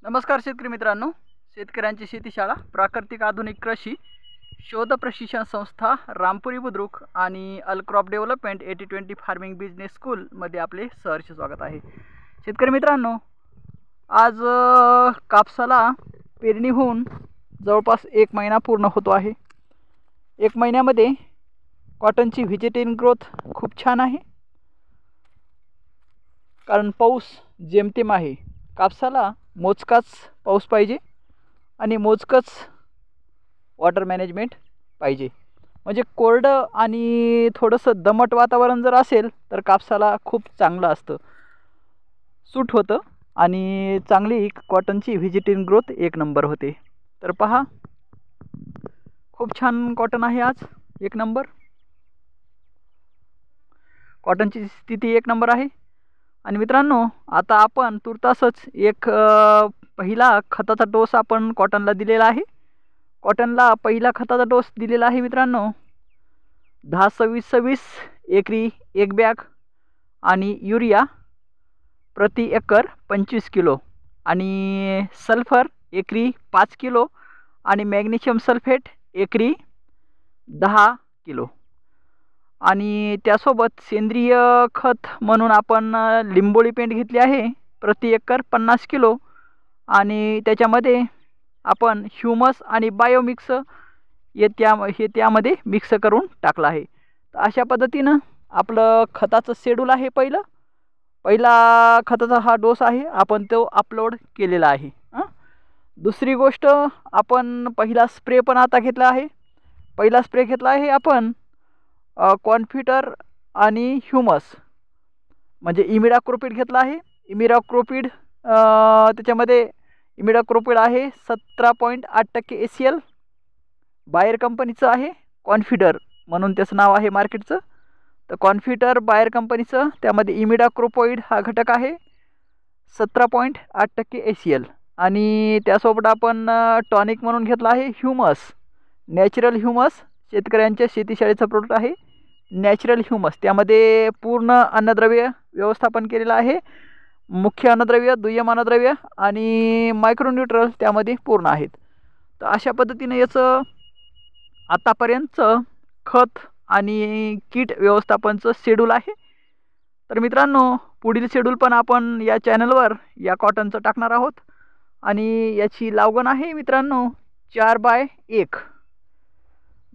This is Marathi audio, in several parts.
नमस्कार शेतकरी मित्रांनो, शेतकऱ्यांची शेतीशाळा प्राकृतिक आधुनिक कृषी शोध प्रशिक्षण संस्था रामपुरी बुद्रुक आणि अलक्रॉप डेव्हलपमेंट 80-20 फार्मिंग बिझनेस स्कूल मध्ये आपले सहर्ष स्वागत आहे। शेतकरी मित्रांनो, आज कापसाला पेरणी होऊन जवळपास 1 महिना पूर्ण होतो आहे। 1 महिन्यामध्ये कॉटनची व्हेजिटेटिव्ह ग्रोथ खूप छान आहे, कारण पाऊस जेमतेम आहे। कापसाला मोजकाच पाऊस पाहिजे आणि मोजकच वॉटर मॅनेजमेंट पाहिजे। म्हणजे कोरडं आणि थोडंसं दमट वातावरण जर असेल तर कापसाला खूप चांगलं असतं, सूट होतं आणि चांगली कॉटनची व्हेजिटेटिव्ह ग्रोथ 1 नंबर होते। तर पहा, खूप छान कॉटन आहे आज, 1 नंबर कॉटनची स्थिती 1 नंबर आहे। आणि मित्रांनो, आता आपण तुर्तासच एक पहिला खताचा डोस आपण कॉटनला दिलेला आहे। कॉटनला पहिला खताचा डोस दिलेला आहे मित्रांनो, 10-26-26 एकरी 1 बॅग आणि युरिया प्रति एकर 25 किलो आणि सल्फर एकरी 5 किलो आणि मॅग्नेशियम सल्फेट एकरी 10 किलो आणि त्यासोबत सेंद्रिय खत म्हणून आपण लिंबोळी पेंट घेतली आहे प्रति एकर 50 किलो आणि त्याच्यामध्ये आपण ह्यूमस आणि बायोमिक्स हे त्यामध्ये मिक्स करून टाकलं आहे। तर अशा पद्धतीनं आपलं खताचं शेड्यूल आहे। पहिला खताचा हा डोस आहे, आपण तो अपलोड केलेला आहे। दुसरी गोष्ट, आपण पहिला स्प्रे पण आता घेतला आहे। पहिला स्प्रे घेतला आहे आपण कॉन्फिटर आणि ह्यूमस म्हणजे इमिडाक्लोप्रिड घेतला आहे। इमिडाक्लोप्रिड त्याच्यामध्ये इमिडाक्लोप्रिड आहे 17.8% ACL, बायर कंपनीचं आहे। कॉन्फिडर म्हणून त्याचं नाव आहे मार्केटचं। तर कॉन्फिटर बायर कंपनीचं, त्यामध्ये इमिडाक्लोप्रिड हा घटक आहे 17.8% ACL आणि त्यासोबत आपण टॉनिक म्हणून घेतला आहे ह्यूमस, नॅचरल ह्यूमस, शेतकऱ्यांच्या शेतीशाळेचं प्रोडक्ट आहे नॅचरल ह्यूमस। त्यामध्ये पूर्ण अन्नद्रव्य व्यवस्थापन केलेलं आहे, मुख्य अन्नद्रव्य, दुय्यम अन्नद्रव्य आणि मायक्रोन्यूट्रल त्यामध्ये पूर्ण आहेत। तर अशा पद्धतीने याचं आतापर्यंतचं खत आणि कीट व्यवस्थापनचं शेड्यूल आहे। तर मित्रांनो, पुढील शेड्यूल पण आपण या चॅनलवर या कॉटनचं टाकणार आहोत आणि याची लावगण आहे मित्रांनो 4x1,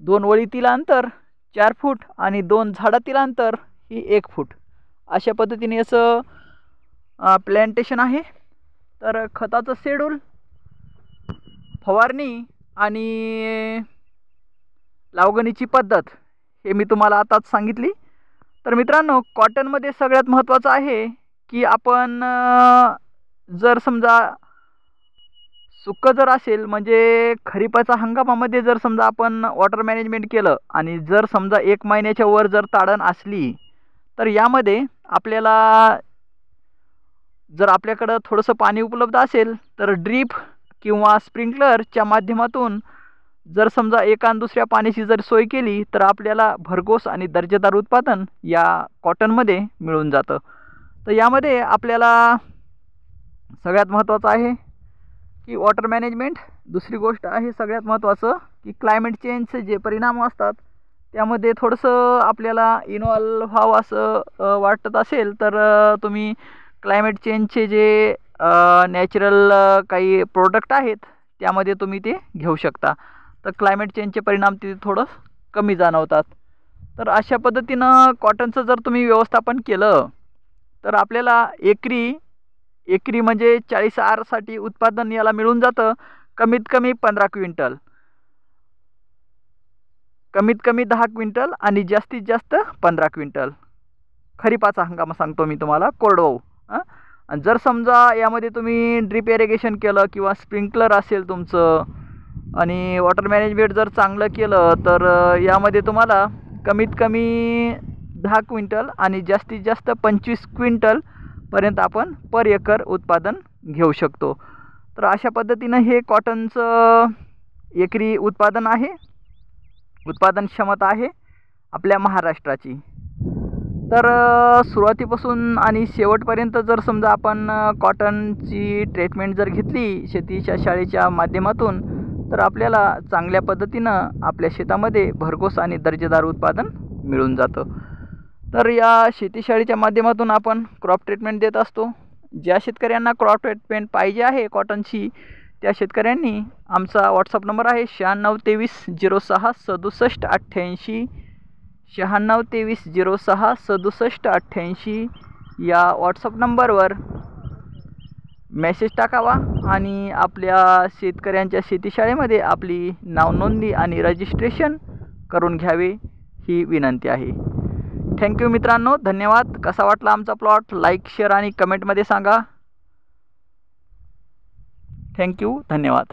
2 ओळीतील अंतर 4 फूट आणि 2 झाडातील अंतर ही 1 फूट, अशा पद्धतीने याचं प्लॅन्टेशन आहे। तर खताचं शेड्यूल, फवारणी आणि लावगणीची पद्धत हे मी तुम्हाला आताच सांगितली। तर मित्रांनो, कॉटनमध्ये सगळ्यात महत्त्वाचं आहे की आपण जर समजा सुकं जर असेल, म्हणजे खरीपाच्या हंगामामध्ये जर समजा आपण वॉटर मॅनेजमेंट केलं आणि जर समजा 1 महिन्याच्या वर जर ताडण असली, तर यामध्ये आपल्याला जर आपल्याकडं थोडंसं पाणी उपलब्ध असेल तर ड्रीप किंवा स्प्रिंकलरच्या माध्यमातून जर समजा एका आणि दुसऱ्या पाण्याची जर सोय केली तर आपल्याला भरघोस आणि दर्जेदार उत्पादन या कॉटनमध्ये मिळून जातं। तर यामध्ये आपल्याला सगळ्यात महत्त्वाचं आहे की वॉटर मॅनेजमेंट। दुसरी गोष्ट आहे सगळ्यात महत्त्वाचं की क्लायमेट चेंजचे जे परिणाम असतात त्यामध्ये थोडंसं आपल्याला इन्व्हॉल्व व्हावं असं वाटत असेल तर तुम्ही क्लायमेट चेंजचे जे नॅचरल काही प्रोडक्ट आहेत त्यामध्ये तुम्ही ते घेऊ शकता। तर क्लायमेट चेंजचे परिणाम तिथे थोडं कमी जाणवतात। तर अशा पद्धतीनं कॉटनचं जर तुम्ही व्यवस्थापन केलं तर आपल्याला एकरी म्हणजे 40 आरसाठी उत्पादन याला मिळून जातं कमीत कमी 15 क्विंटल, कमीत कमी 10 क्विंटल आणि जास्तीत जास्त 15 क्विंटल। खरीपाचा हंगाम सांगतो मी तुम्हाला, कोरडवाहू। जर समजा यामध्ये तुम्ही ड्रिप इरिगेशन केलं किंवा स्प्रिंकलर असेल तुमचं आणि वॉटर मॅनेजमेंट जर चांगलं केलं तर यामध्ये तुम्हाला कमीत कमी 10 क्विंटल आणि जास्तीत जास्त 25 क्विंटल पर्यंत आपण पर एकर उत्पादन घेऊ शकतो। तर अशा पद्धतीनं हे कॉटनचं एकरी उत्पादन आहे, उत्पादन क्षमता आहे आपल्या महाराष्ट्राची। तर सुरुवातीपासून आणि शेवटपर्यंत जर समजा आपण कॉटनची ट्रीटमेंट जर घेतली शेतीच्या शाळेच्या माध्यमातून, तर आपल्याला चांगल्या पद्धतीनं आपल्या शेतामध्ये भरघोस आणि दर्जेदार उत्पादन मिळून जातं. तर या शेतीशाळेच्या माध्यमातून आपण क्रॉप ट्रीटमेंट देत असतो. ज्या शेतकऱ्यांना क्रॉप ट्रीटमेंट पाहिजे आहे कॉटनची, त्या शेतकऱ्यांनी आमचा व्हॉट्सअप नंबर आहे 9623066788, 9623066788 या व्हॉट्सअप नंबरवर मेसेज टाकावा आणि आपल्या शेतकऱ्यांच्या शेतीशाळेमध्ये आपली नावनोंदणी आणि रजिस्ट्रेशन करून घ्यावे ही विनंती आहे. थँक्यू मित्रांनो, धन्यवाद. कसा वाटला आमचा प्लॉट? लाईक, शेअर आणि कमेंटमध्ये सांगा. थँक्यू, धन्यवाद.